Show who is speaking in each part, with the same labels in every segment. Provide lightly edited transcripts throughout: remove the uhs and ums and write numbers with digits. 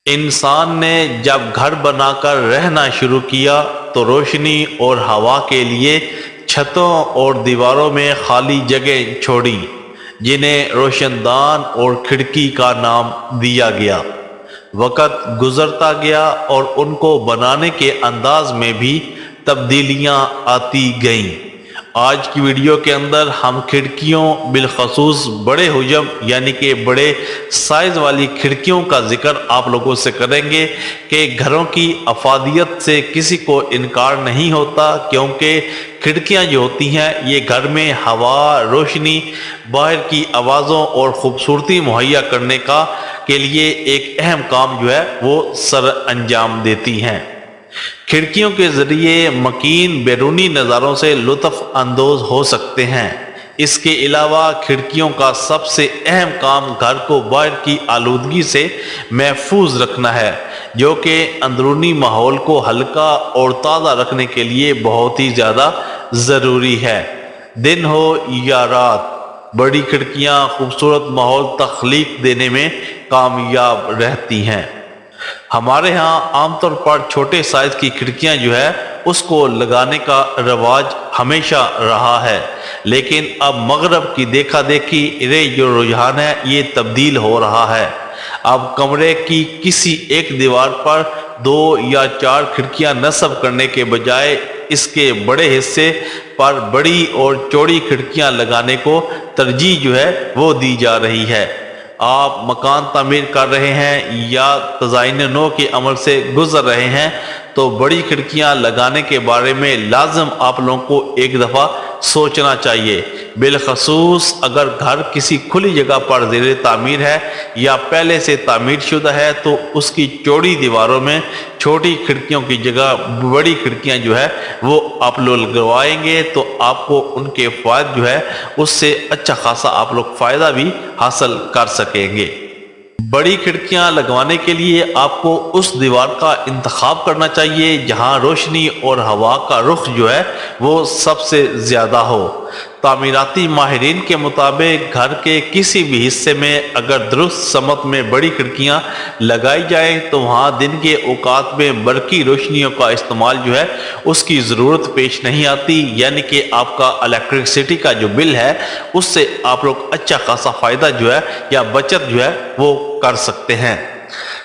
Speaker 1: انسان نے جب گھر بنا کر رہنا شروع کیا تو روشنی اور ہوا کے لیے چھتوں اور دیواروں میں خالی جگہ چھوڑی، جنہیں روشن دان اور کھڑکی کا نام دیا گیا۔ وقت گزرتا گیا اور ان کو بنانے کے انداز میں بھی تبدیلیاں آتی گئیں۔ آج کی ویڈیو کے اندر ہم کھڑکیوں، بالخصوص بڑے حجم یعنی کہ بڑے سائز والی کھڑکیوں کا ذکر آپ لوگوں سے کریں گے کہ گھروں کی افادیت سے کسی کو انکار نہیں ہوتا، کیونکہ کھڑکیاں جو ہوتی ہیں یہ گھر میں ہوا، روشنی، باہر کی آوازوں اور خوبصورتی مہیا کرنے کے لیے ایک اہم کام جو ہے وہ سر انجام دیتی ہیں۔ کھڑکیوں کے ذریعے مکین بیرونی نظاروں سے لطف اندوز ہو سکتے ہیں۔ اس کے علاوہ کھڑکیوں کا سب سے اہم کام گھر کو باہر کی آلودگی سے محفوظ رکھنا ہے، جو کہ اندرونی ماحول کو ہلکا اور تازہ رکھنے کے لیے بہت ہی زیادہ ضروری ہے۔ دن ہو یا رات، بڑی کھڑکیاں خوبصورت ماحول تخلیق دینے میں کامیاب رہتی ہیں۔ ہمارے ہاں عام طور پر چھوٹے سائز کی کھڑکیاں جو ہے اس کو لگانے کا رواج ہمیشہ رہا ہے، لیکن اب مغرب کی دیکھا دیکھی جو رجحان ہے یہ تبدیل ہو رہا ہے۔ اب کمرے کی کسی ایک دیوار پر 2 یا 4 کھڑکیاں نصب کرنے کے بجائے اس کے بڑے حصے پر بڑی اور چوڑی کھڑکیاں لگانے کو ترجیح جو ہے وہ دی جا رہی ہے۔ آپ مکان تعمیر کر رہے ہیں یا تزئین نو کے عمل سے گزر رہے ہیں تو بڑی کھڑکیاں لگانے کے بارے میں لازم آپ لوگوں کو ایک دفعہ سوچنا چاہیے، بالخصوص اگر گھر کسی کھلی جگہ پر زیر تعمیر ہے یا پہلے سے تعمیر شدہ ہے تو اس کی چوڑی دیواروں میں چھوٹی کھڑکیوں کی جگہ بڑی کھڑکیاں جو ہے وہ آپ لوگ لگوائیں گے تو آپ کو ان کے فوائد جو ہے اس سے اچھا خاصا آپ لوگ فائدہ بھی حاصل کر سکیں گے۔ بڑی کھڑکیاں لگوانے کے لیے آپ کو اس دیوار کا انتخاب کرنا چاہیے جہاں روشنی اور ہوا کا رخ جو ہے وہ سب سے زیادہ ہو۔ تعمیراتی ماہرین کے مطابق گھر کے کسی بھی حصے میں اگر درست سمت میں بڑی کھڑکیاں لگائی جائیں تو وہاں دن کے اوقات میں برقی روشنیوں کا استعمال جو ہے اس کی ضرورت پیش نہیں آتی، یعنی کہ آپ کا الیکٹرسٹی کا جو بل ہے اس سے آپ لوگ اچھا خاصا فائدہ جو ہے یا بچت جو ہے وہ کر سکتے ہیں۔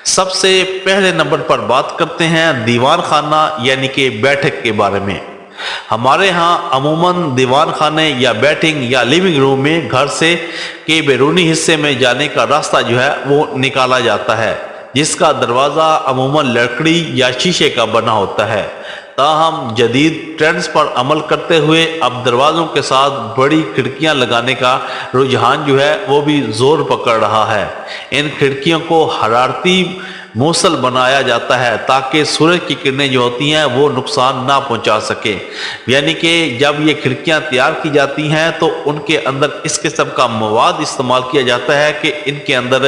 Speaker 1: سب سے پہلے نمبر پر بات کرتے ہیں دیوان خانہ یعنی کہ بیٹھک کے بارے میں۔ ہمارے ہاں عموماً دیوان خانے یا بیٹھنگ یا لیونگ روم میں گھر سے کے بیرونی حصے میں جانے کا راستہ جو ہے وہ نکالا جاتا ہے، جس کا دروازہ عموماً لکڑی یا شیشے کا بنا ہوتا ہے۔ تاہم جدید ٹرینڈز پر عمل کرتے ہوئے اب دروازوں کے ساتھ بڑی کھڑکیاں لگانے کا رجحان جو ہے وہ بھی زور پکڑ رہا ہے۔ ان کھڑکیوں کو حرارتی موصل بنایا جاتا ہے تاکہ سورج کی کرنیں جو ہوتی ہیں وہ نقصان نہ پہنچا سکے، یعنی کہ جب یہ کھڑکیاں تیار کی جاتی ہیں تو ان کے اندر اس قسم کا مواد استعمال کیا جاتا ہے کہ ان کے اندر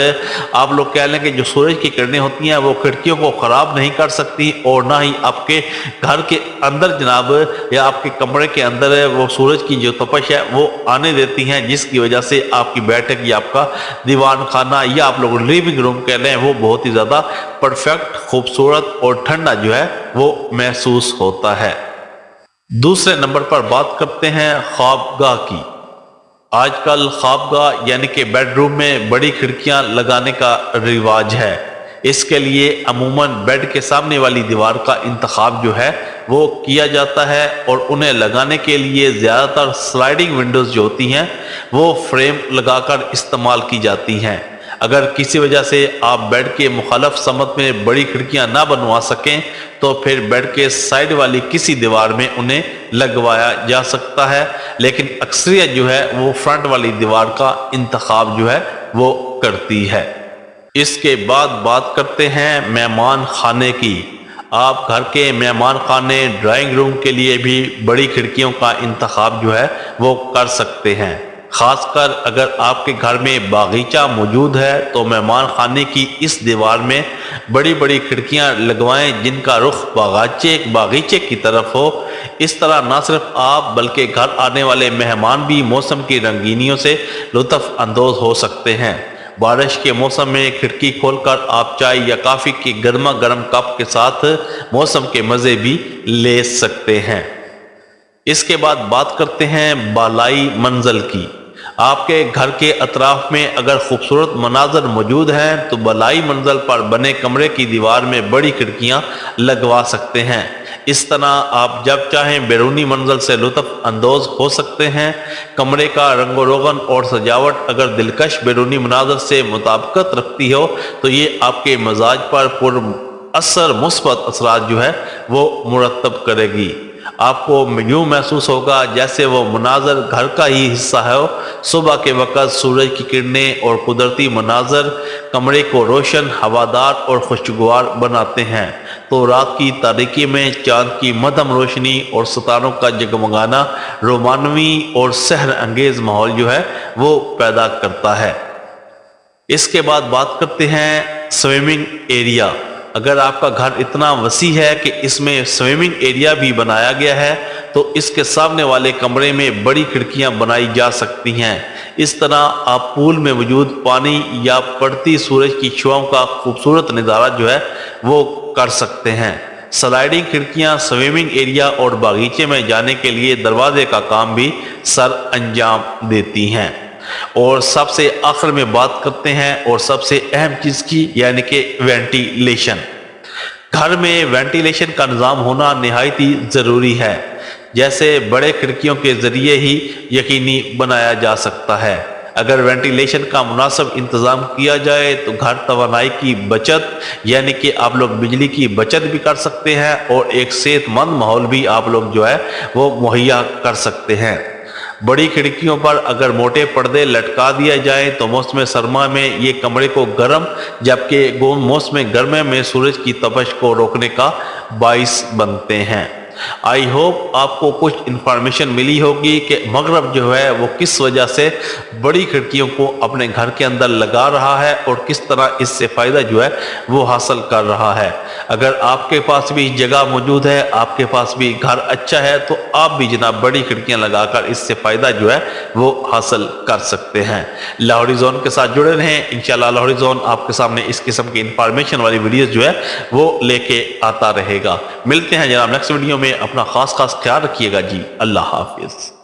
Speaker 1: آپ لوگ کہہ لیں کہ جو سورج کی کرنیں ہوتی ہیں وہ کھڑکیوں کو خراب نہیں کر سکتی اور نہ ہی آپ کے گھر کے اندر جناب یا آپ کے کمرے کے اندر وہ سورج کی جو تپش ہے وہ آنے دیتی ہیں، جس کی وجہ سے آپ کی بیٹھک یا آپ کا دیوان خانہ یا آپ لوگ لیونگ روم کہہ لیں وہ بہت ہی زیادہ پرفیکٹ، خوبصورت اور ٹھنڈا جو ہے وہ محسوس ہوتا ہے۔ دوسرے نمبر پر بات کرتے ہیں خوابگاہ کی۔ آج کل خوابگاہ یعنی کہ بیڈ روم میں بڑی کھڑکیاں لگانے کا رواج ہے۔ اس کے لیے عموماً بیڈ کے سامنے والی دیوار کا انتخاب جو ہے وہ کیا جاتا ہے اور انہیں لگانے کے لیے زیادہ تر سلائیڈنگ ونڈوز جو ہوتی ہیں وہ فریم لگا کر استعمال کی جاتی ہیں۔ اگر کسی وجہ سے آپ بیڈ کے مخالف سمت میں بڑی کھڑکیاں نہ بنوا سکیں تو پھر بیڈ کے سائیڈ والی کسی دیوار میں انہیں لگوایا جا سکتا ہے، لیکن اکثریت جو ہے وہ فرنٹ والی دیوار کا انتخاب جو ہے وہ کرتی ہے۔ اس کے بعد بات کرتے ہیں مہمان خانے کی۔ آپ گھر کے مہمان خانے، ڈرائنگ روم کے لیے بھی بڑی کھڑکیوں کا انتخاب جو ہے وہ کر سکتے ہیں۔ خاص کر اگر آپ کے گھر میں باغیچہ موجود ہے تو مہمان خانے کی اس دیوار میں بڑی بڑی کھڑکیاں لگوائیں جن کا رخ باغیچے کی طرف ہو۔ اس طرح نہ صرف آپ بلکہ گھر آنے والے مہمان بھی موسم کی رنگینیوں سے لطف اندوز ہو سکتے ہیں۔ بارش کے موسم میں کھڑکی کھول کر آپ چائے یا کافی کے گرما گرم کپ کے ساتھ موسم کے مزے بھی لے سکتے ہیں۔ اس کے بعد بات کرتے ہیں بالائی منزل کی۔ آپ کے گھر کے اطراف میں اگر خوبصورت مناظر موجود ہیں تو بالائی منزل پر بنے کمرے کی دیوار میں بڑی کھڑکیاں لگوا سکتے ہیں۔ اس طرح آپ جب چاہیں بیرونی منزل سے لطف اندوز ہو سکتے ہیں۔ کمرے کا رنگ و روغن اور سجاوٹ اگر دلکش بیرونی مناظر سے مطابقت رکھتی ہو تو یہ آپ کے مزاج پر پر اثر مثبت اثرات جو ہے وہ مرتب کرے گی۔ آپ کو یوں محسوس ہوگا جیسے وہ مناظر گھر کا ہی حصہ ہے۔ صبح کے وقت سورج کی کرنیں اور قدرتی مناظر کمرے کو روشن، ہوادار اور خوشگوار بناتے ہیں تو رات کی تاریکی میں چاند کی مدھم روشنی اور ستاروں کا جگمگانا رومانوی اور سحر انگیز ماحول جو ہے وہ پیدا کرتا ہے۔ اس کے بعد بات کرتے ہیں سوئمنگ ایریا۔ اگر آپ کا گھر اتنا وسیع ہے کہ اس میں سوئمنگ ایریا بھی بنایا گیا ہے تو اس کے سامنے والے کمرے میں بڑی کھڑکیاں بنائی جا سکتی ہیں۔ اس طرح آپ پول میں موجود پانی یا پڑتی سورج کی شعاؤں کا خوبصورت نظارہ جو ہے وہ کر سکتے ہیں۔ سلائیڈنگ کھڑکیاں سوئمنگ ایریا اور باغیچے میں جانے کے لیے دروازے کا کام بھی سر انجام دیتی ہیں۔ اور سب سے آخر میں بات کرتے ہیں اور سب سے اہم چیز کی، یعنی کہ وینٹیلیشن۔ گھر میں وینٹیلیشن کا نظام ہونا نہایت ہی ضروری ہے، جیسے بڑے کھڑکیوں کے ذریعے ہی یقینی بنایا جا سکتا ہے۔ اگر وینٹیلیشن کا مناسب انتظام کیا جائے تو گھر توانائی کی بچت یعنی کہ آپ لوگ بجلی کی بچت بھی کر سکتے ہیں اور ایک صحت مند ماحول بھی آپ لوگ جو ہے وہ مہیا کر سکتے ہیں۔ بڑی کھڑکیوں پر اگر موٹے پردے لٹکا دیا جائے تو موسم سرما میں یہ کمرے کو گرم جبکہ موسم گرما میں سورج کی تپش کو روکنے کا باعث بنتے ہیں۔ آئی ہوپ آپ کو کچھ انفارمیشن ملی ہوگی کہ مغرب جو ہے وہ کس وجہ سے بڑی کھڑکیوں کو اپنے گھر کے اندر لگا رہا ہے اور کس طرح اس سے فائدہ جو ہے وہ حاصل کر رہا ہے۔ اگر آپ کے پاس بھی جگہ موجود ہے، آپ کے پاس بھی گھر اچھا ہے تو آپ بھی جناب بڑی کھڑکیاں لگا کر اس سے فائدہ جو ہے وہ حاصل کر سکتے ہیں۔ لاہوری زون کے ساتھ جڑے رہیں، انشاءاللہ لاہوری زون آپ کے سامنے اس قسم کی انفارمیشن والی ویڈیوز جو ہے وہ لے کے آتا رہے گا۔ ملتے ہیں جناب نیکسٹ ویڈیو میں، اپنا خاص خیال رکھیے گا جی۔ اللہ حافظ۔